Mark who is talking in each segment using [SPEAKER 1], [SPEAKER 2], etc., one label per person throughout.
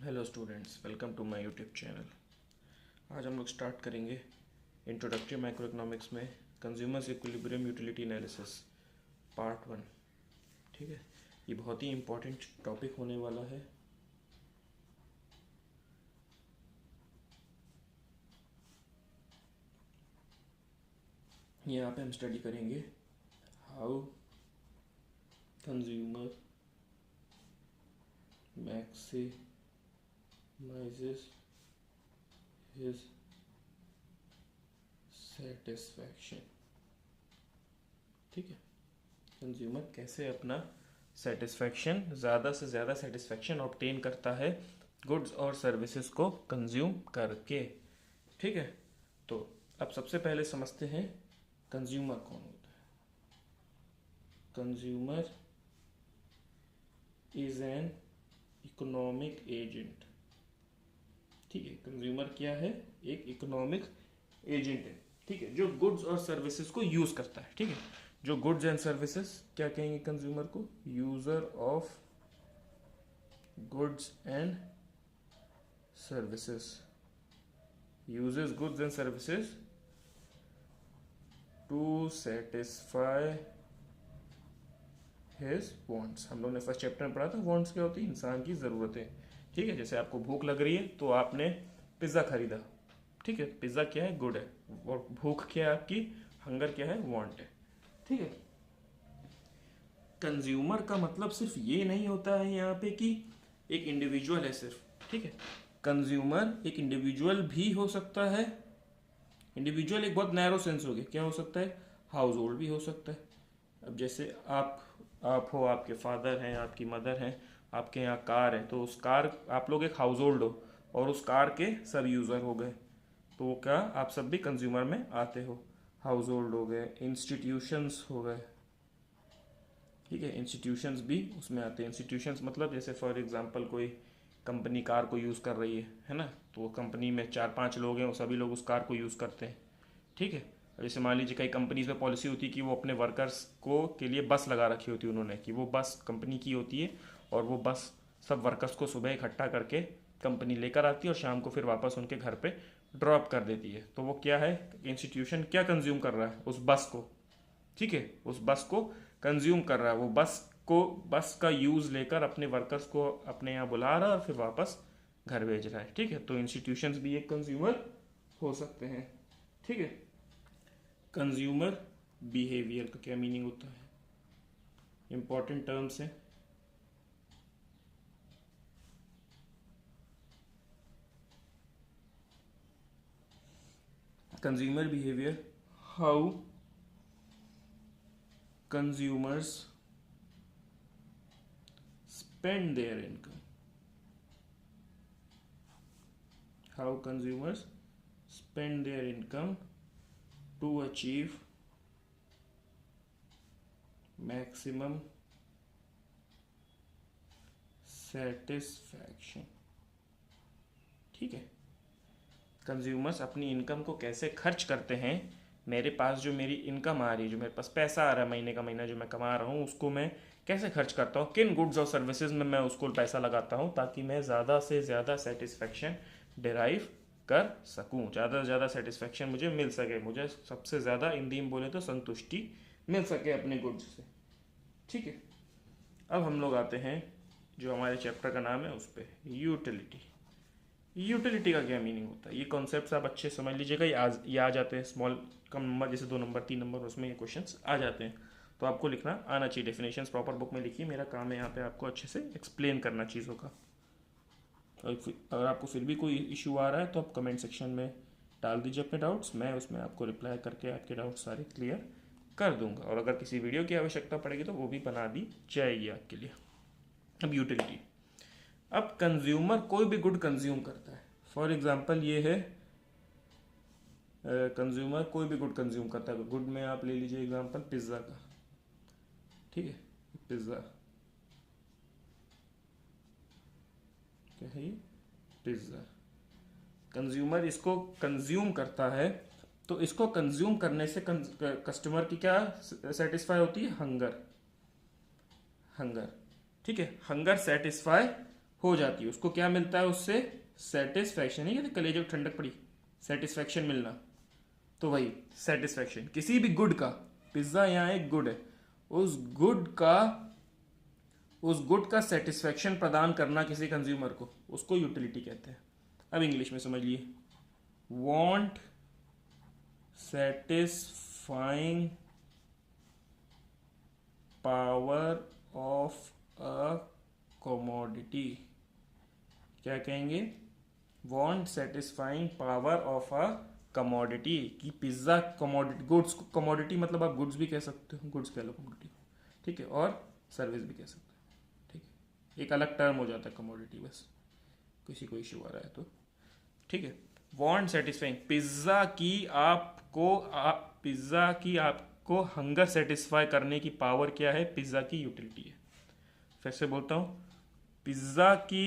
[SPEAKER 1] Hello students, welcome to my YouTube channel. आज हम लोग स्टार्ट करेंगे इंट्रोडक्टरी माइक्रो इकोनॉमिक्स में consumer's equilibrium utility analysis part 1। ठीक है, ये बहुत ही इम्पोर्टेंट टॉपिक होने वाला है। यहाँ पे हम स्टडी करेंगे how consumer maximizes his satisfaction। ठीक है, कंज्यूमर कैसे अपना सेटिस्फैक्शन, ज़्यादा से ज़्यादा सेटिस्फैक्शन ऑब्टेन करता है गुड्स और सर्विसेज को कंज्यूम करके। ठीक है, तो अब सबसे पहले समझते हैं कंज्यूमर कौन होता है। Consumer is an economic agent. ठीक है, कंज्यूमर क्या है? एक इकोनॉमिक एजेंट है। ठीक है, जो गुड्स और सर्विसेज को यूज करता है। ठीक है, जो गुड्स एंड सर्विसेज क्या कहेंगे कंज्यूमर को? User of goods and services. Uses goods and services to satisfy his wants. हम लोग ने फर्स्ट चैप्टर में पढ़ा था वांट्स क्या होती है? इंसान की ज़रूरतें। ठीक है, जैसे आपको भूख लग रही है तो आपने पिज़्ज़ा खरीदा। ठीक है, पिज़्ज़ा क्या है? गुड है। और भूख क्या है आपकी? हंगर क्या है? वांट है। ठीक है, कंज्यूमर का मतलब सिर्फ ये नहीं होता है यहाँ पे कि एक इंडिविजुअल है सिर्फ। ठीक है, कंज्यूमर एक इंडिविजुअल भी हो सकता है। इंडिविजुअल एक बहुत नैरो सेंस हो गया। क्या हो सकता है? हाउस होल्ड भी हो सकता है। अब जैसे आप हो, आपके फादर हैं, आपकी मदर हैं, आपके यहाँ कार है, तो उस कार, आप लोग एक हाउस होल्ड हो और उस कार के सब यूज़र हो गए, तो क्या आप सब भी कंज्यूमर में आते हो? हाउस होल्ड हो गए, इंस्टीट्यूशंस हो गए। ठीक है, इंस्टीट्यूशंस भी उसमें आते हैं। इंस्टीट्यूशंस मतलब जैसे फॉर एग्जांपल कोई कंपनी कार को यूज़ कर रही है ना, तो कंपनी में 4-5 लोग हैं, वो सभी लोग उस कार को यूज़ करते हैं। ठीक है, जैसे मान लीजिए कई कंपनीज में पॉलिसी होती है कि वो अपने वर्कर्स को के लिए बस लगा रखी होती है उन्होंने, कि वो बस कंपनी की होती है और वो बस सब वर्कर्स को सुबह इकट्ठा करके कंपनी लेकर आती है और शाम को फिर वापस उनके घर पे ड्रॉप कर देती है। तो वो क्या है? इंस्टीट्यूशन क्या कंज्यूम कर रहा है? उस बस को। ठीक है, उस बस को कंज्यूम कर रहा है। वो बस का यूज लेकर अपने वर्कर्स को अपने यहाँ बुला रहा है और फिर वापस घर भेज रहा है। ठीक है, तो इंस्टीट्यूशंस भी एक कंज्यूमर हो सकते हैं। ठीक है, कंज्यूमर बिहेवियर का क्या मीनिंग होता है? इंपॉर्टेंट टर्म्स है। Consumer behaviour, how consumers spend their income. How consumers spend their income to achieve maximum satisfaction. ठीक है, कंज्यूमर्स अपनी इनकम को कैसे खर्च करते हैं। मेरे पास जो मेरी इनकम आ रही है, जो मेरे पास पैसा आ रहा है महीने का महीना जो मैं कमा रहा हूँ, उसको मैं कैसे खर्च करता हूँ, किन गुड्स और सर्विसेज में मैं उसको पैसा लगाता हूँ, ताकि मैं ज़्यादा से ज़्यादा सेटिस्फैक्शन डिराइव कर सकूँ, ज़्यादा से ज़्यादा सेटिस्फैक्शन मुझे मिल सके, मुझे सबसे ज़्यादा हिंदी में बोले तो संतुष्टि मिल सके अपने गुड्स से। ठीक है, अब हम लोग आते हैं जो हमारे चैप्टर का नाम है उस पर, यूटिलिटी। यूटिलिटी का क्या मीनिंग होता है? ये कॉन्सेप्ट्स आप अच्छे समझ लीजिएगा। ये आ जाते हैं स्मॉल कम नंबर, जैसे 2 नंबर 3 नंबर, उसमें ये क्वेश्चंस आ जाते हैं, तो आपको लिखना आना चाहिए। डेफिनेशंस प्रॉपर बुक में लिखिए। मेरा काम है यहाँ पे आपको अच्छे से एक्सप्लेन करना चीज़ों का। अगर आपको फिर भी कोई इशू आ रहा है तो आप कमेंट सेक्शन में डाल दीजिए अपने डाउट्स, मैं उसमें आपको रिप्लाई करके आपके डाउट्स सारे क्लियर कर दूंगा। और अगर किसी वीडियो की आवश्यकता पड़ेगी तो वो भी बना दी जाएगी आपके लिए। अब यूटिलिटी, अब कंज्यूमर कोई भी गुड कंज्यूम करता है। फॉर एग्जांपल ये है, कंज्यूमर कोई भी गुड कंज्यूम करता है। गुड में आप ले लीजिए एग्जांपल पिज्ज़ा का। ठीक है, पिज्ज़ा क्या है? ये पिज्ज़ा। कंज्यूमर इसको कंज्यूम करता है, तो इसको कंज्यूम करने से कस्टमर की क्या सेटिस्फाई होती है? हंगर। हंगर। ठीक है, हंगर सेटिस्फाई हो जाती है, उसको क्या मिलता है उससे? सेटिस्फैक्शन। नहीं कहते कलेजे को ठंडक पड़ी, सेटिस्फैक्शन मिलना, तो वही सेटिस्फैक्शन किसी भी गुड का। पिज्ज़ा यहाँ एक गुड है, उस गुड का सेटिस्फैक्शन प्रदान करना किसी कंज्यूमर को, उसको यूटिलिटी कहते हैं। अब इंग्लिश में समझ लिए, want satisfying power of a commodity. क्या कहेंगे? Want satisfying power of a commodity, कि पिज्ज़ा कमोडिटी, गुड्स, कमोडिटी मतलब आप गुड्स भी कह सकते हो, गुड्स कह लो कमोडिटी, ठीक है, और सर्विस भी कह सकते हो, ठीक है, एक अलग टर्म हो जाता है कमोडिटी, बस किसी को इश्यू आ रहा है तो, ठीक है। वांट सेटिस्फाइंग, पिज्ज़ा की आपको हंगर सेटिस्फाई करने की पावर क्या है? पिज्ज़ा की यूटिलिटी है। फिर से बोलता हूँ, पिज्ज़ा की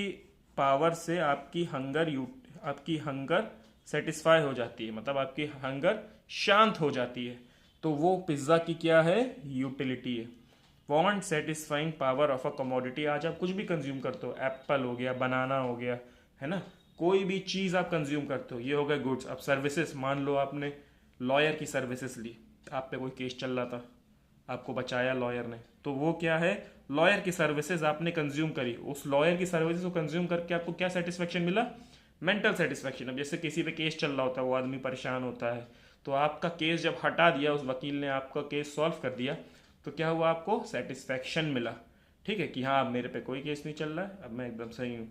[SPEAKER 1] पावर से आपकी हंगर सेटिस्फाई हो जाती है, मतलब आपकी हंगर शांत हो जाती है, तो वो पिज्ज़ा की क्या है? यूटिलिटी है। Want satisfying power of a commodity, आज आप कुछ भी कंज्यूम करते हो, एप्पल हो गया, बनाना हो गया, है ना, कोई भी चीज़ आप कंज्यूम करते हो, ये हो गए गुड्स। अब सर्विसेज, मान लो आपने लॉयर की सर्विसेज ली, आप पे कोई केस चल रहा था, आपको बचाया लॉयर ने, तो वो क्या है? लॉयर की सर्विसेज आपने कंज्यूम करी, उस लॉयर की सर्विसेज को कंज्यूम करके आपको क्या सेटिस्फेक्शन मिला? Mental satisfaction. अब जैसे किसी पे केस चल रहा होता है, वो आदमी परेशान होता है, तो आपका केस जब हटा दिया, उस वकील ने आपका केस सॉल्व कर दिया, तो क्या हुआ? आपको सेटिस्फेक्शन मिला, ठीक है, कि हाँ अब मेरे पे कोई केस नहीं चल रहा है, अब मैं एकदम सही हूँ,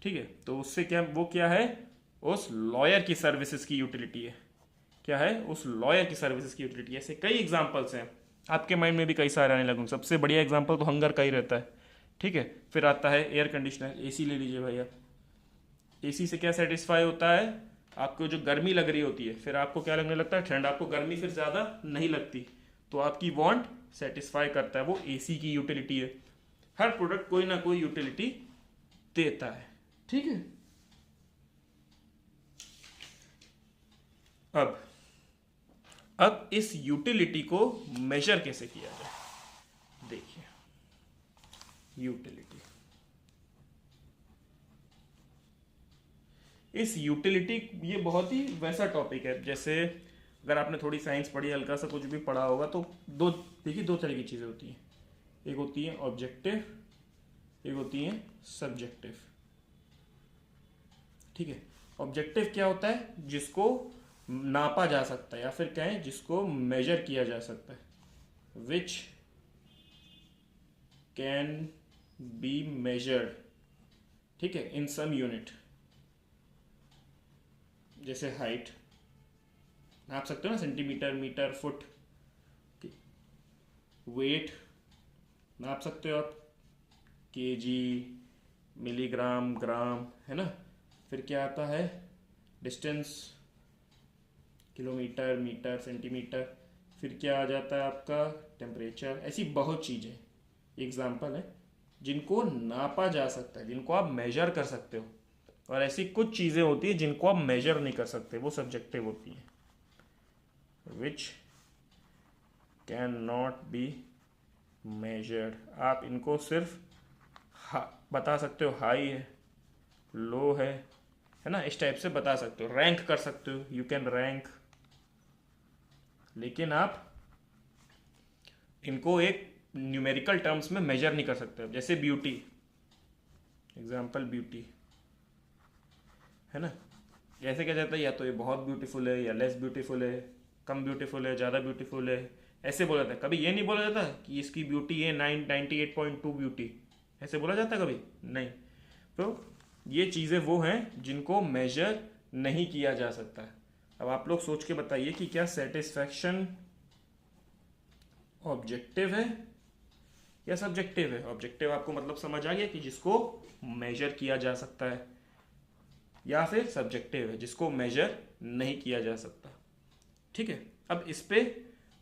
[SPEAKER 1] ठीक है। तो उससे क्या, वो क्या है? उस लॉयर की सर्विसेज की यूटिलिटी है। क्या है? उस लॉयर की सर्विसेज की यूटिलिटी। ऐसे कई एग्जांपल्स हैं, आपके माइंड में भी कई सारे आने लगेंगे। सबसे बढ़िया एग्जांपल तो हंगर का ही रहता है, ठीक है। फिर आता है एयर कंडीशनर, एसी ले लीजिए भैया। एसी से क्या सेटिस्फाई होता है? आपको जो गर्मी लग रही होती है, फिर आपको क्या लगने लगता है? ठंड। आपको गर्मी फिर ज़्यादा नहीं लगती, तो आपकी वांट सेटिस्फाई करता है, वो एसी की यूटिलिटी है। हर प्रोडक्ट कोई ना कोई यूटिलिटी देता है, ठीक है। अब इस यूटिलिटी को मेजर कैसे किया जाए? देखिए, यूटिलिटी, इस यूटिलिटी, ये बहुत ही वैसा टॉपिक है, जैसे अगर आपने थोड़ी साइंस पढ़ी, हल्का सा कुछ भी पढ़ा होगा, तो दो तरह की चीज़ें होती हैं। एक होती है ऑब्जेक्टिव, एक होती है सब्जेक्टिव, ठीक है। ऑब्जेक्टिव क्या होता है? जिसको नापा जा सकता है, या फिर कहें जिसको मेजर किया जा सकता है, विच कैन बी मेजर्ड, ठीक है, इन सम यूनिट। जैसे हाइट नाप सकते हो ना, सेंटीमीटर, मीटर, फुट। वेट नाप सकते हो आप, केजी, मिलीग्राम, ग्राम, है ना। फिर क्या आता है? Distance, kilometre, metre, centimetre. फिर क्या आ जाता है आपका? टेम्परेचर। ऐसी बहुत चीज़ें एग्जाम्पल है जिनको नापा जा सकता है, जिनको आप मेजर कर सकते हो, और ऐसी कुछ चीज़ें होती है जिनको आप मेजर नहीं कर सकते, वो सब्जेक्टिव होती हैं। Which can not be measured, आप इनको सिर्फ बता सकते हो, हाई है, लो है ना, इस टाइप से बता सकते हो, रैंक कर सकते हो, यू कैन रैंक, लेकिन आप इनको एक न्यूमेरिकल टर्म्स में मेजर नहीं कर सकते। जैसे ब्यूटी, एग्जाम्पल ब्यूटी, है ना, कैसे क्या जाता है? या तो ये बहुत ब्यूटीफुल है, या लेस ब्यूटीफुल है, कम ब्यूटीफुल है, ज़्यादा ब्यूटीफुल है, ऐसे बोला जाता है। कभी ये नहीं बोला जाता कि इसकी ब्यूटी है 98.2 ब्यूटी, ऐसे बोला जाता है? कभी नहीं। तो ये चीज़ें वो हैं जिनको मेजर नहीं किया जा सकता। अब आप लोग सोच के बताइए कि क्या सेटिस्फैक्शन ऑब्जेक्टिव है या सब्जेक्टिव है? ऑब्जेक्टिव आपको मतलब समझ आ गया कि जिसको मेजर किया जा सकता है, या फिर सब्जेक्टिव है जिसको मेजर नहीं किया जा सकता, ठीक है। अब इस पे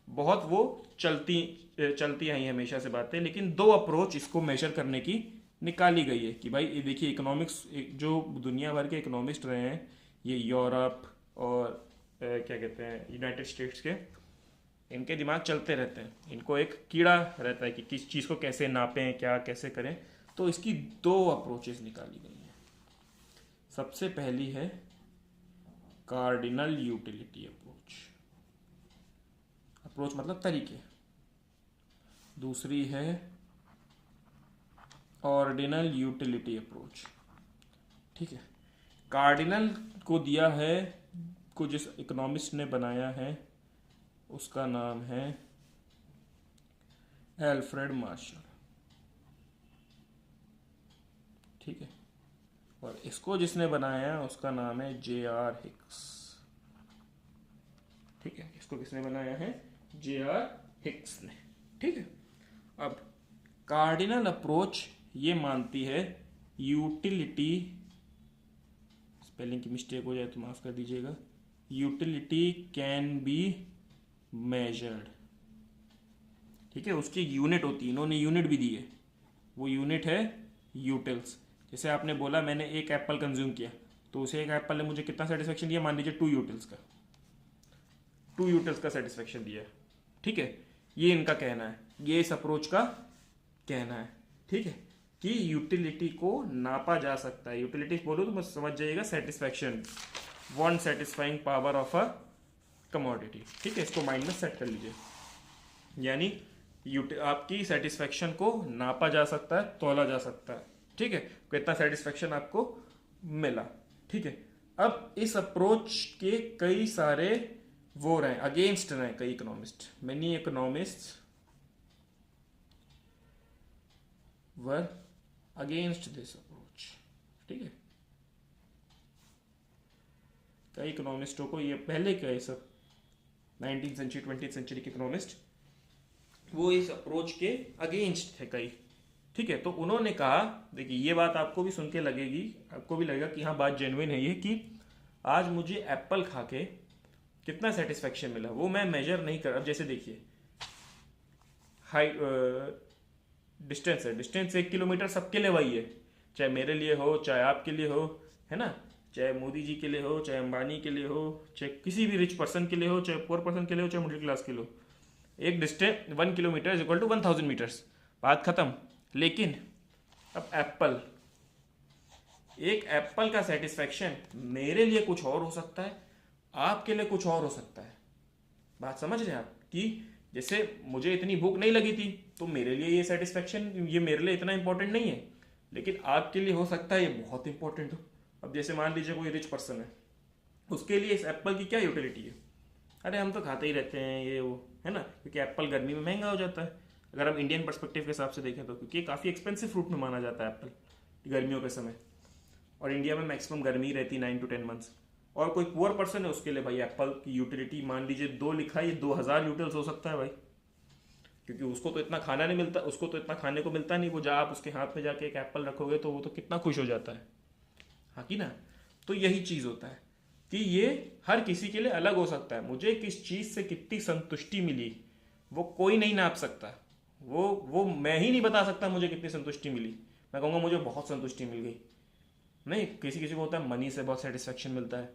[SPEAKER 1] बहुत वो चलती आई हमेशा से बातें, लेकिन दो अप्रोच इसको मेजर करने की निकाली गई है कि भाई ये देखिए, इकोनॉमिक्स, जो दुनिया भर के इकोनॉमिस्ट रहे हैं, ये यूरोप और क्या कहते हैं, यूनाइटेड स्टेट्स के, इनके दिमाग चलते रहते हैं, इनको एक कीड़ा रहता है कि किस चीज़ को कैसे नापें, क्या कैसे करें। तो इसकी दो अप्रोचेस निकाली गई हैं। सबसे पहली है कार्डिनल यूटिलिटी अप्रोच, अप्रोच मतलब तरीके। दूसरी है ऑर्डिनल यूटिलिटी अप्रोच। ठीक है, कार्डिनल को दिया है, को जिस इकोनॉमिस्ट ने बनाया है उसका नाम है एल्फ्रेड मार्शल। ठीक है, और इसको जिसने बनाया उसका नाम है जे.आर. हिक्स। ठीक है, इसको किसने बनाया है? जे.आर. हिक्स ने। ठीक है, अब कार्डिनल अप्रोच ये मानती है यूटिलिटी, स्पेलिंग की मिस्टेक हो जाए तो माफ कर दीजिएगा, यूटिलिटी कैन बी मेजर्ड। ठीक है, उसकी यूनिट होती है, इन्होंने यूनिट भी दी है, वो यूनिट है यूटिल्स। जैसे आपने बोला मैंने एक एप्पल कंज्यूम किया, तो उसे एक एप्पल ने मुझे कितना सेटिस्फेक्शन दिया? मान लीजिए 2 यूटिल्स का, 2 यूटिल्स का सेटिस्फेक्शन दिया। ठीक है, ये इनका कहना है, ये इस अप्रोच का कहना है। ठीक है, कि यूटिलिटी को नापा जा सकता है। यूटिलिटी बोलो तो बस समझ जाइएगा satisfaction, one satisfying power of a commodity. ठीक है, इसको माइंड में सेट कर लीजिए, यानी आपकी सेटिस्फैक्शन को नापा जा सकता है, तोला जा सकता है। ठीक है, कितना सेटिस्फैक्शन आपको मिला। ठीक है, अब इस अप्रोच के कई सारे वो रहे, अगेंस्ट रहे कई economist, many economist were against this approach. ठीक है, कई इकोनॉमिस्टों को ये पहले के सब 19th सेंचुरी 20th सेंचुरी के इकोनॉमिस्ट वो इस अप्रोच के अगेंस्ट थे कई। ठीक है, तो उन्होंने कहा, देखिए ये बात आपको भी सुन के लगेगी, आपको भी लगेगा कि हाँ बात जेन्युइन है ये, कि आज मुझे एप्पल खा के कितना सेटिस्फेक्शन मिला वो मैं मेजर नहीं कर। अब जैसे देखिए हाइट, डिस्टेंस है, डिस्टेंस 1 किलोमीटर सबके लिए वही है, चाहे मेरे लिए हो, चाहे आपके लिए हो, है ना, चाहे मोदी जी के लिए हो, चाहे अंबानी के लिए हो, चाहे किसी भी रिच पर्सन के लिए हो, चाहे पुअर पर्सन के लिए हो, चाहे मिडिल क्लास के लिए हो, एक distance 1 kilometre is equal to 1000 metres, बात खत्म। लेकिन अब एप्पल, एक एप्पल का सेटिस्फेक्शन मेरे लिए कुछ और हो सकता है, आपके लिए कुछ और हो सकता है। बात समझ रहे हैं आप, कि जैसे मुझे इतनी भूख नहीं लगी थी तो मेरे लिए ये सेटिस्फेक्शन, ये मेरे लिए इतना इंपॉर्टेंट नहीं है, लेकिन आपके लिए हो सकता है ये बहुत इंपॉर्टेंट हो। अब जैसे मान लीजिए कोई रिच पर्सन है, उसके लिए इस एप्पल की क्या यूटिलिटी है? अरे हम तो खाते ही रहते हैं ये वो, है ना, क्योंकि एप्पल गर्मी में महंगा हो जाता है अगर हम इंडियन पर्सपेक्टिव के हिसाब से देखें तो, क्योंकि काफ़ी एक्सपेंसिव फ्रूट में माना जाता है एप्पल गर्मियों के समय, और इंडिया में मैक्सिमम गर्मी रहती है 9 to 10 months। और कोई पुअर पर्सन है उसके लिए भाई एप्पल की यूटिलिटी मान लीजिए 2 लिखा है, ये 2000 यूटिल्स हो सकता है भाई, क्योंकि उसको तो इतना खाना नहीं मिलता, उसको तो इतना खाने को मिलता नहीं, वो जब आप उसके हाथ में जाके एक एप्पल रखोगे तो वो तो कितना खुश हो जाता है, हाँ कि ना। तो यही चीज़ होता है कि ये हर किसी के लिए अलग हो सकता है। मुझे किस चीज़ से कितनी संतुष्टि मिली वो कोई नहीं नाप सकता, वो मैं ही नहीं बता सकता मुझे कितनी संतुष्टि मिली। मैं कहूँगा मुझे बहुत संतुष्टि मिल गई, नहीं, किसी किसी को होता है मनी से बहुत सेटिस्फेक्शन मिलता है,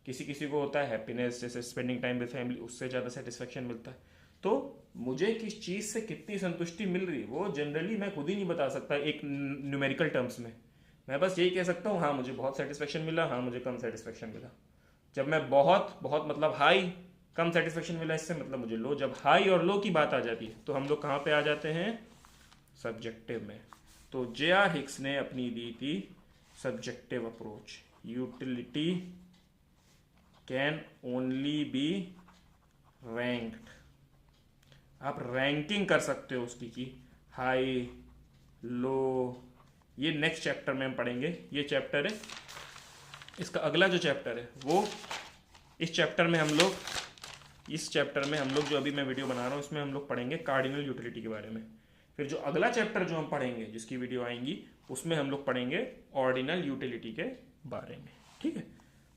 [SPEAKER 1] किसी किसी को होता है हैप्पीनेस, जैसे स्पेंडिंग टाइम विद फैमिली, उससे ज़्यादा सेटिस्फेक्शन मिलता है। तो मुझे किस चीज़ से कितनी संतुष्टि मिल रही है वो जनरली मैं खुद ही नहीं बता सकता एक न्यूमेरिकल टर्म्स में। मैं बस यही कह सकता हूँ हाँ मुझे बहुत सेटिस्फेक्शन मिला, हाँ मुझे कम सेटिस्फेक्शन मिला। जब मैं बहुत बहुत मतलब हाई कम सेटिस्फेक्शन मिला, इससे मतलब मुझे लो। जब हाई और लो की बात आ जाती है तो हम लोग कहाँ पे आ जाते हैं? सब्जेक्टिव में। तो जे.आर. हिक्स ने अपनी दी थी subjective approach, utility can only B ranked. आप रैंकिंग कर सकते हो उसकी कि हाई लो। ये नेक्स्ट चैप्टर में हम पढ़ेंगे, ये चैप्टर है, इसका अगला जो चैप्टर है वो इस चैप्टर में हम लोग जो अभी मैं वीडियो बना रहा हूँ उसमें हम लोग पढ़ेंगे कार्डिनल यूटिलिटी के बारे में। फिर जो अगला चैप्टर जो हम पढ़ेंगे जिसकी वीडियो आएंगी उसमें हम लोग पढ़ेंगे ऑर्डिनल यूटिलिटी के बारे में। ठीक है,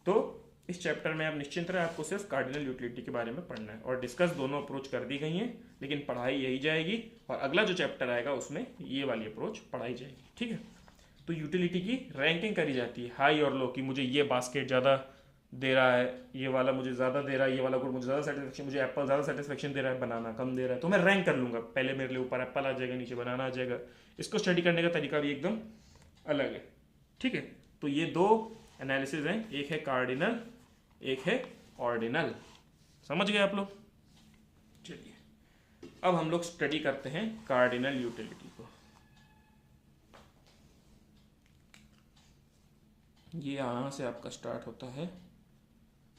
[SPEAKER 1] तो इस चैप्टर में आप निश्चिंत रहे, आपको सिर्फ कार्डिनल यूटिलिटी के बारे में पढ़ना है, और डिस्कस दोनों अप्रोच कर दी गई हैं, लेकिन पढ़ाई यही जाएगी, और अगला जो चैप्टर आएगा उसमें ये वाली अप्रोच पढ़ाई जाएगी। ठीक है, तो यूटिलिटी की रैंकिंग करी जाती है हाई और लो, कि मुझे ये बास्केट ज़्यादा दे रहा है, ये वाला मुझे ज़्यादा दे रहा है, ये वाला कोड मुझे ज़्यादा सेटिस्फेक्शन, मुझे एप्पल ज़्यादा सेटिस्फेक्शन दे रहा है, बनाना कम दे रहा है, तो मैं रैंक कर लूँगा, पहले मेरे लिए ऊपर एप्पल आ जाएगा, नीचे बनाना आ जाएगा। इसको स्टडी करने का तरीका भी एकदम अलग है, ठीक है। तो ये दो एनालिसिस हैं, एक है कार्डिनल, एक है ऑर्डिनल। समझ गए आप लोग? चलिए अब हम लोग स्टडी करते हैं कार्डिनल यूटिलिटी को। ये यहाँ से आपका स्टार्ट होता है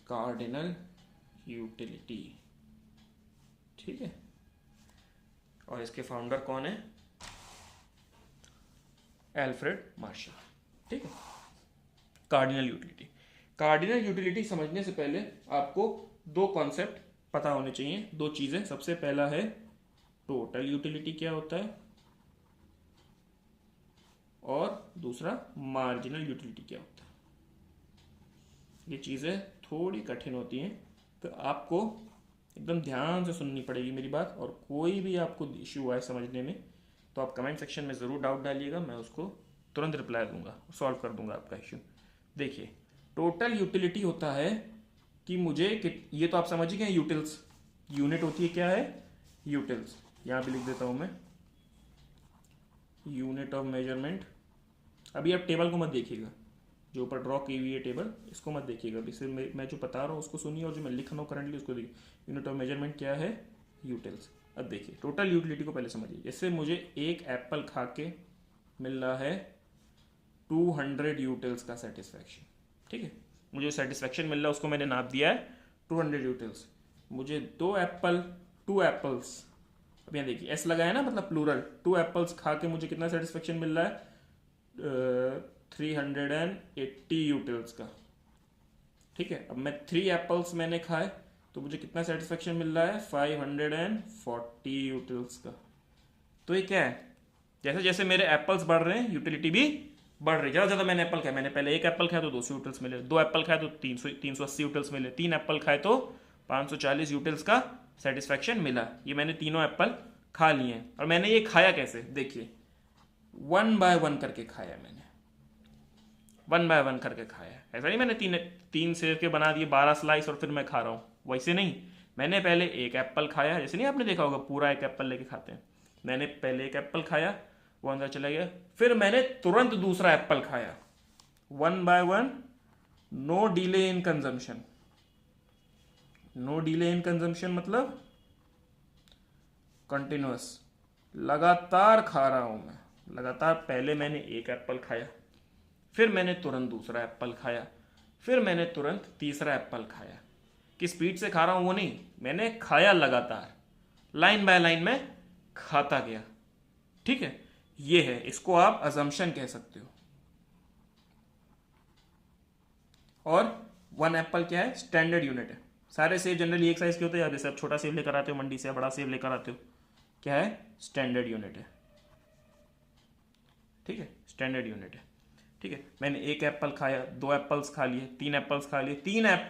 [SPEAKER 1] कार्डिनल यूटिलिटी, ठीक है। और इसके फाउंडर कौन है? एल्फ्रेड मार्शल, ठीक है। कार्डिनल यूटिलिटी, कार्डिनल यूटिलिटी समझने से पहले आपको दो कॉन्सेप्ट पता होने चाहिए, दो चीजें। सबसे पहला है टोटल यूटिलिटी क्या होता है, और दूसरा मार्जिनल यूटिलिटी क्या होता है। ये चीज़ें थोड़ी कठिन होती हैं, तो आपको एकदम ध्यान से सुननी पड़ेगी मेरी बात। और कोई भी आपको इश्यू आए समझने में तो आप कमेंट सेक्शन में ज़रूर डाउट डालिएगा, मैं उसको तुरंत रिप्लाई दूंगा, सॉल्व कर दूंगा आपका इश्यू। देखिए, टोटल यूटिलिटी होता है कि मुझे, ये तो आप समझ ही गए, यूटिल्स यूनिट होती है, क्या है? यूटिल्स। यहाँ पे लिख देता हूँ मैं, यूनिट ऑफ मेजरमेंट। अभी आप टेबल को मत देखिएगा, जो ऊपर ड्रॉ की हुई है टेबल, इसको मत देखिएगा अभी, सिर्फ मैं जो बता रहा हूँ उसको सुनिए, और जो मैं लिख रहा हूँ करंटली उसको देखिए। यूनिट ऑफ मेजरमेंट क्या है? यूटिल्स। अब देखिए टोटल यूटिलिटी को पहले समझिए। जैसे मुझे एक एप्पल खा के मिल रहा है 200 यूटिल्स का सेटिस्फैक्शन, ठीक है। मुझे सेटिस्फैक्शन मिल रहा है उसको मैंने नाप दिया है 200 यूटिल्स। मुझे टू एप्पल्स, अब यहाँ देखिए एस लगाया ना, मतलब प्लूरल, 2 एप्पल्स खा के मुझे कितना सेटिस्फैक्शन मिल रहा है? 380 यूटिल्स का, ठीक है। अब मैं 3 एप्पल्स मैंने खाए तो मुझे कितना सेटिस्फेक्शन मिल रहा है? 540 यूटिल्स का। तो ये क्या है? जैसे जैसे मेरे एप्पल्स बढ़ रहे हैं यूटिलिटी भी बढ़ रही है। ज़्यादा ज़्यादा मैंने एप्पल खाए, मैंने पहले एक एप्पल खाया तो 200 यूटिल्स मिले, 2 एप्पल खाए तो 380 यूटिल्स मिले, 3 एप्पल खाए तो 540 यूटिल्स का सेटिस्फेक्शन मिला। ये मैंने तीनों एप्पल खा लिए हैं। और मैंने ये खाया कैसे? देखिए 1 बाय 1 करके खाया मैंने, 1 बाय 1 करके खाया। ऐसा नहीं मैंने तीन सेब के बना दिए 12 स्लाइस और फिर मैं खा रहा हूँ, वैसे नहीं। मैंने पहले एक एप्पल खाया, जैसे नहीं आपने देखा होगा पूरा एक एप्पल लेके खाते हैं। मैंने पहले एक एप्पल खाया, वो अंदर चला गया, फिर मैंने तुरंत दूसरा एप्पल खाया, 1 by 1, no delay in consumption. No delay in consumption मतलब कंटिन्यूअस, लगातार खा रहा हूं मैं, लगातार। पहले मैंने एक एप्पल खाया, फिर मैंने तुरंत दूसरा एप्पल खाया, फिर मैंने तुरंत तीसरा एप्पल खाया। कि स्पीड से खा रहा हूं वो नहीं, मैंने खाया लगातार, लाइन बाय लाइन में खाता गया, ठीक है। ये है, इसको आप अजम्पशन कह सकते हो। और 1 एप्पल क्या है? स्टैंडर्ड यूनिट है। सारे सेब जनरली एक साइज के होते हैं, जैसे आप छोटा सेब लेकर आते हो मंडी से या बड़ा सेब लेकर आते हो, क्या है? स्टैंडर्ड यूनिट है, ठीक है, स्टैंडर्ड यूनिट है, ठीक है। मैंने एक एप्पल खाया, 2 एप्पल्स खा लिए, 3 एप्पल्स खा लिए,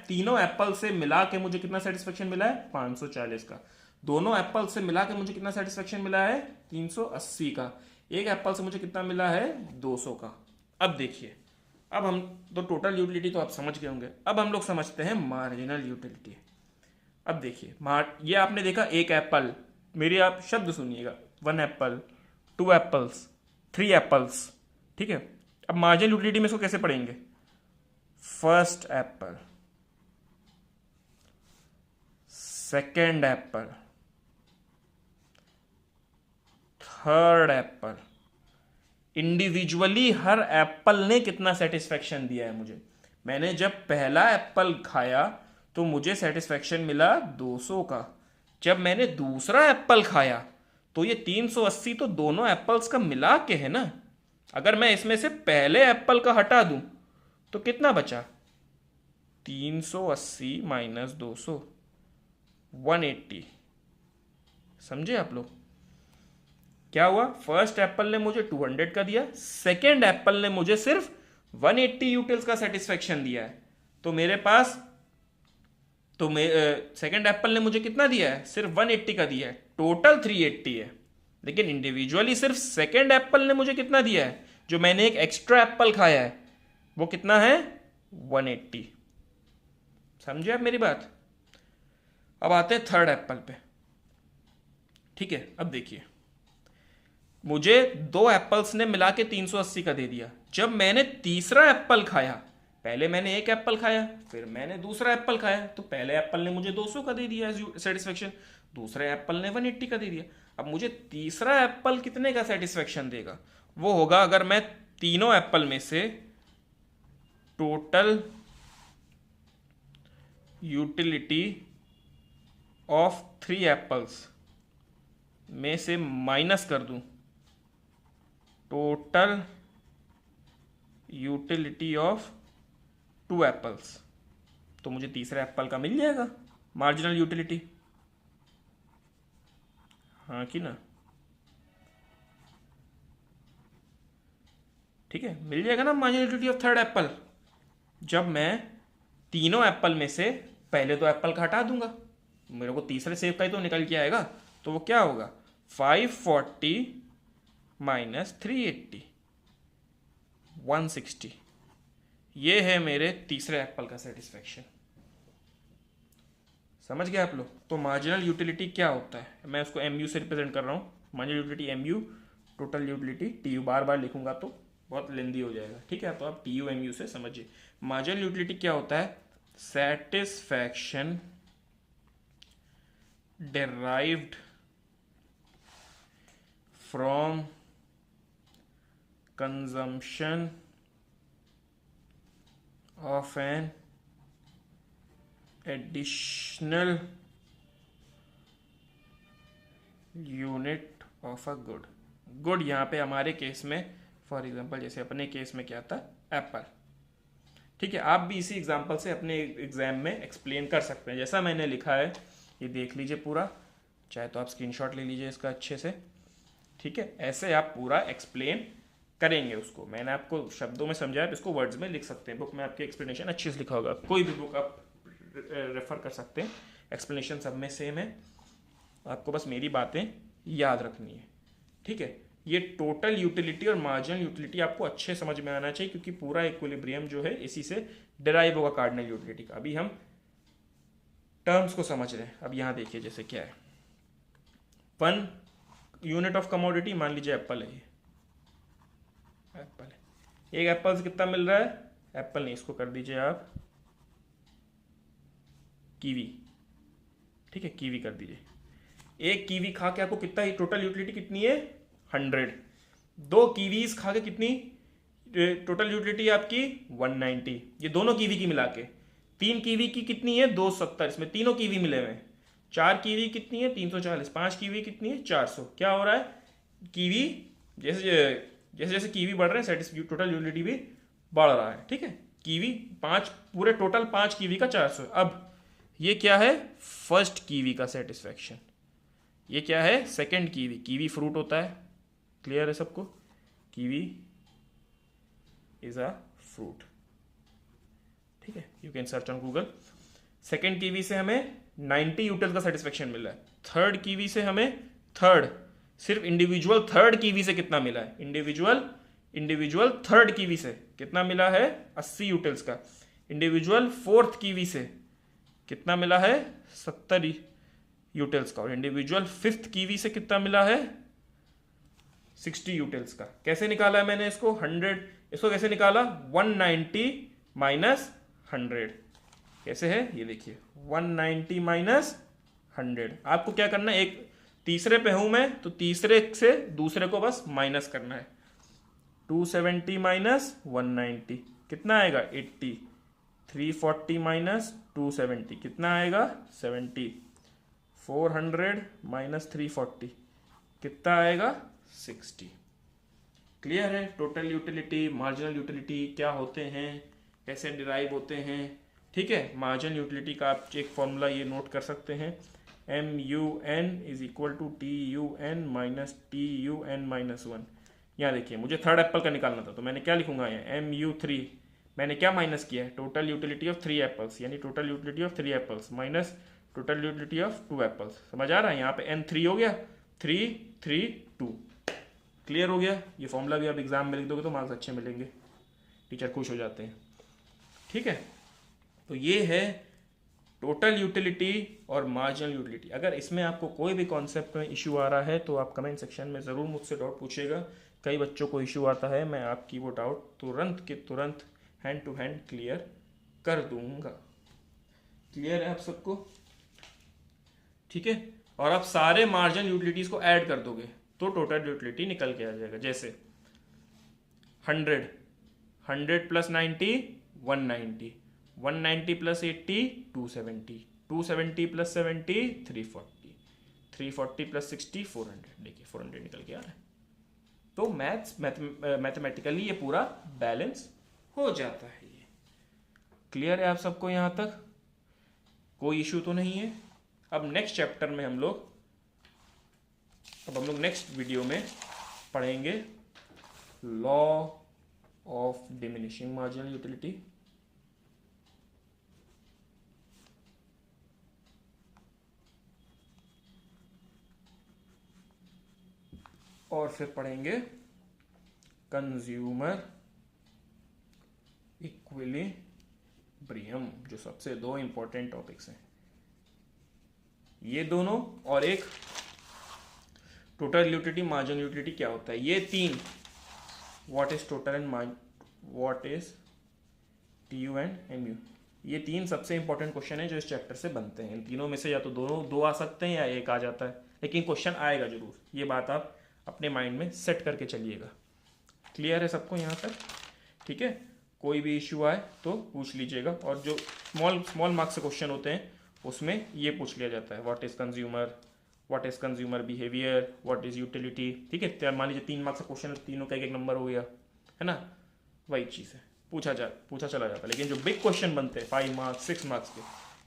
[SPEAKER 1] तीनों एप्पल से मिला के मुझे कितना सेटिस्फेक्शन मिला है? 540 का। दोनों एप्पल से मिला के मुझे कितना सेटिस्फेक्शन मिला है? 380 का। एक एप्पल से मुझे कितना मिला है? 200 का। अब देखिए, अब हम तो टोटल यूटिलिटी तो आप समझ गए होंगे, अब हम लोग समझते हैं मार्जिनल यूटिलिटी। अब देखिए, ये आपने देखा एक एप्पल, मेरी आप शब्द सुनिएगा, 1 एप्पल, 2 एप्पल्स, 3 एप्पल्स, ठीक है। अब मार्जिनल यूटिलिटी में इसको कैसे पढ़ेंगे? First apple, second apple, third apple, individually हर एप्पल ने कितना सेटिस्फेक्शन दिया है मुझे। मैंने जब पहला एप्पल खाया तो मुझे सेटिस्फेक्शन मिला 200 का। जब मैंने दूसरा एप्पल खाया तो ये 380 तो दोनों एप्पल्स का मिला के है ना। अगर मैं इसमें से पहले एप्पल का हटा दूं तो कितना बचा? 380 माइनस 200, 180। समझे आप लोग? क्या हुआ? फर्स्ट एप्पल ने मुझे 200 का दिया, सेकेंड एप्पल ने मुझे सिर्फ 180 यूटिल्स का सेटिस्फेक्शन दिया है। तो मेरे पास सेकेंड एप्पल ने मुझे कितना दिया है? सिर्फ 180 का दिया है, टोटल 380 है। लेकिन इंडिविजुअली सिर्फ सेकेंड एप्पल ने मुझे कितना दिया है? जो मैंने एक एक्स्ट्रा एप्पल खाया है वो कितना है? 180। समझे आप मेरी बात? अब आते हैं थर्ड एप्पल पे। ठीक है, अब देखिए, मुझे 2 एप्पल्स ने मिला के 380 का दे दिया। जब मैंने तीसरा एप्पल खाया, पहले मैंने एक एप्पल खाया, फिर मैंने दूसरा एप्पल खाया, तो पहले एप्पल ने मुझे 200 का दे दिया सेटिस्फेक्शन, दूसरे एप्पल ने 180 का दे दिया। अब मुझे तीसरा एप्पल कितने का सेटिस्फेक्शन देगा? वो होगा अगर मैं तीनों एप्पल में से टोटल यूटिलिटी ऑफ 3 एप्पल्स में से माइनस कर दूं टोटल यूटिलिटी ऑफ 2 एप्पल्स, तो मुझे तीसरा एप्पल का मिल जाएगा मार्जिनल यूटिलिटी। हाँ कि ना? ठीक है, मिल जाएगा ना marginal utility of third Apple. जब मैं तीनों एप्पल में से पहले 2 एप्पल का हटा दूंगा, मेरे को तीसरे सेब का ही तो निकल के आएगा, तो वो क्या होगा 540 माइनस 380 160। ये है मेरे तीसरे एप्पल का सेटिस्फेक्शन। समझ गए आप लोग? तो मार्जिनल यूटिलिटी क्या होता है, मैं उसको एमयू से रिप्रेजेंट कर रहा हूँ। Marginal utility MU, total utility TU. बार बार लिखूंगा तो बहुत लेंदी हो जाएगा, ठीक है? तो आप टीयू एमयू से समझिए। मार्जिनल यूटिलिटी क्या होता है? Satisfaction derived from consumption of an additional unit of a good। Good यहाँ पे हमारे केस में फॉर एग्जांपल जैसे अपने केस में क्या था, एप्पल। ठीक है, आप भी इसी एग्जांपल से अपने एग्जाम में एक्सप्लेन कर सकते हैं जैसा मैंने लिखा है। ये देख लीजिए पूरा, चाहे तो आप स्क्रीनशॉट ले लीजिए इसका अच्छे से। ठीक है, ऐसे आप पूरा एक्सप्लेन करेंगे उसको। मैंने आपको शब्दों में समझाया, आप इसको वर्ड्स में लिख सकते हैं। बुक में आपकी एक्सप्लेनेशन अच्छे से लिखा होगा, कोई भी बुक आप रेफर कर सकते हैं, एक्सप्लेनेशन सब में सेम है। आपको बस मेरी बातें याद रखनी है। ठीक है, ये टोटल यूटिलिटी और मार्जिनल यूटिलिटी आपको अच्छे समझ में आना चाहिए, क्योंकि पूरा इक्विलिब्रियम जो है इसी से डिराइव होगा कार्डिनल यूटिलिटी का। अभी हम टर्म्स को समझ रहे हैं। अब यहाँ देखिए जैसे क्या है, 1 यूनिट ऑफ कमोडिटी, मान लीजिए एप्पल है, ये एप्पल है। एक एप्पल से कितना मिल रहा है? एप्पल नहीं, इसको कर दीजिए आप कीवी। ठीक है, कीवी कर दीजिए। एक कीवी खा के आपको कितना ही टोटल यूटिलिटी कितनी है? 100। 2 कीवीज खा के कितनी टोटल यूटिलिटी आपकी? 190। ये दोनों कीवी की मिला के। 3 कीवी की कितनी है? 270। इसमें तीनों कीवी मिले हुए हैं। 4 कीवी कितनी है? 340। 5 कीवी कितनी है? 400। क्या हो रहा है? कीवी जैसे जैसे कीवी बढ़ रहे हैं टोटल यूटिलिटी भी बढ़ रहा है। ठीक है, कीवी 5, पूरे टोटल 5 कीवी का 400। अब ये क्या है? फर्स्ट कीवी का सेटिस्फेक्शन। ये क्या है? Second kiwi. कीवी फ्रूट होता है, क्लियर है सबको? Kiwi is a fruit. ठीक है, you can search on Google. Second kiwi से हमें 90 यूटिल का सेटिस्फेक्शन मिला है। थर्ड कीवी से हमें सिर्फ इंडिविजुअल थर्ड कीवी से कितना मिला है? इंडिविजुअल थर्ड कीवी से कितना मिला है? 80 यूटिल्स का। इंडिविजुअल फोर्थ कीवी से कितना मिला है? 70 यूटिल्स का। और इंडिविजुअल फिफ्थ कीवी से कितना मिला है? 60 यूटिल्स का। कैसे निकाला है मैंने इसको? 100। इसको कैसे निकाला? 190 माइनस 100। कैसे है ये देखिए, 190 माइनस 100। आपको क्या करना है, एक तीसरे पे हूं मैं, तो तीसरे से दूसरे को बस माइनस करना है। 270 माइनस 190 कितना आएगा? 80। 340 माइनस 270 कितना आएगा? 70। 400 माइनस 340 कितना आएगा? 60। क्लियर है? टोटल यूटिलिटी, मार्जिनल यूटिलिटी क्या होते हैं, कैसे डिराइव होते हैं। ठीक है, मार्जिनल यूटिलिटी का आप एक फॉर्मूला ये नोट कर सकते हैं, MUN is equal to TUN minus TUN minus 1। यहाँ देखिए, मुझे थर्ड एप्पल का निकालना था, तो मैंने क्या लिखूंगा यहाँ? MU3। मैंने क्या माइनस किया है? टोटल यूटिलिटी ऑफ 3 एप्पल्स, यानी total utility of 3 apples minus total utility of 2 apples. समझ आ रहा है? यहाँ पे N3 हो गया, 3 3 2। क्लियर हो गया? ये फॉर्मूला भी आप एग्जाम में लिख दोगे तो मार्क्स अच्छे मिलेंगे, टीचर खुश हो जाते हैं। ठीक है, तो ये है टोटल यूटिलिटी और मार्जिनल यूटिलिटी। अगर इसमें आपको कोई भी कॉन्सेप्ट में इशू आ रहा है तो आप कमेंट सेक्शन में ज़रूर मुझसे डाउट पूछिएगा। कई बच्चों को इशू आता है, मैं आपकी वो डाउट तुरंत के तुरंत हैंड टू हैंड क्लियर कर दूंगा। क्लियर है आप सबको? ठीक है। और आप सारे मार्जिनल यूटिलिटीज को ऐड कर दोगे तो टोटल यूटिलिटी निकल के आ जाएगा। जैसे 100 प्लस 90 190, 190 प्लस 80 270, 270 प्लस 70 340, 340 प्लस 60 400। देखिए 400 निकल के आ रहा है। तो मैथमेटिकली ये पूरा बैलेंस हो जाता है। ये क्लियर है आप सबको? यहाँ तक कोई इशू तो नहीं है? अब नेक्स्ट चैप्टर में हम लोग नेक्स्ट वीडियो में पढ़ेंगे law of diminishing marginal utility, और फिर पढ़ेंगे कंज्यूमर इक्विलिब्रियम, जो सबसे दो इंपॉर्टेंट टॉपिक्स हैं ये दोनों, और एक टोटल यूटिलिटी मार्जिनल यूटिलिटी क्या होता है। ये तीन, what is total and what is TU and MU, ये तीन सबसे इंपॉर्टेंट क्वेश्चन है जो इस चैप्टर से बनते हैं। इन तीनों में से या तो दो आ सकते हैं या एक आ जाता है, लेकिन क्वेश्चन आएगा जरूर। ये बात आप अपने माइंड में सेट करके चलिएगा। क्लियर है सबको यहाँ तक? ठीक है। कोई भी इश्यू आए तो पूछ लीजिएगा। और जो स्मॉल मार्क्स से क्वेश्चन होते हैं उसमें ये पूछ लिया जाता है, what is consumer behaviour, what is utility. ठीक है। मान लीजिए 3 मार्क्स का क्वेश्चन, तीनों का एक नंबर हो गया, है ना? वही चीज़ है, पूछा चला जाता है। लेकिन जो बिग क्वेश्चन बनते हैं 5 मार्क्स 6 मार्क्स के,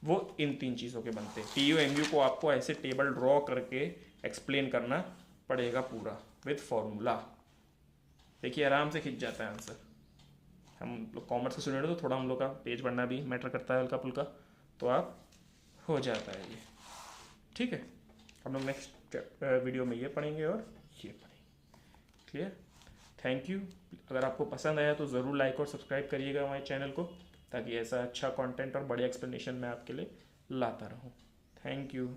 [SPEAKER 1] वो इन 3 चीज़ों के बनते हैं। टीयू एमयू को आपको ऐसे टेबल ड्रॉ करके एक्सप्लेन करना पड़ेगा पूरा विथ फॉर्मूला। देखिए आराम से खिंच जाता है आंसर। हम लोग कॉमर्स के स्टूडेंट तो थोड़ा हम लोग का पेज पढ़ना भी मैटर करता है हल्का फुल्का, तो आप हो जाता है ये। ठीक है। हम लोग नेक्स्ट वीडियो में ये पढ़ेंगे और ये पढ़ेंगे। क्लियर? Thank you. अगर आपको पसंद आया तो ज़रूर लाइक और सब्सक्राइब करिएगा हमारे चैनल को, ताकि ऐसा अच्छा कंटेंट और बढ़िया एक्सप्लेनेशन मैं आपके लिए लाता रहूँ। Thank you.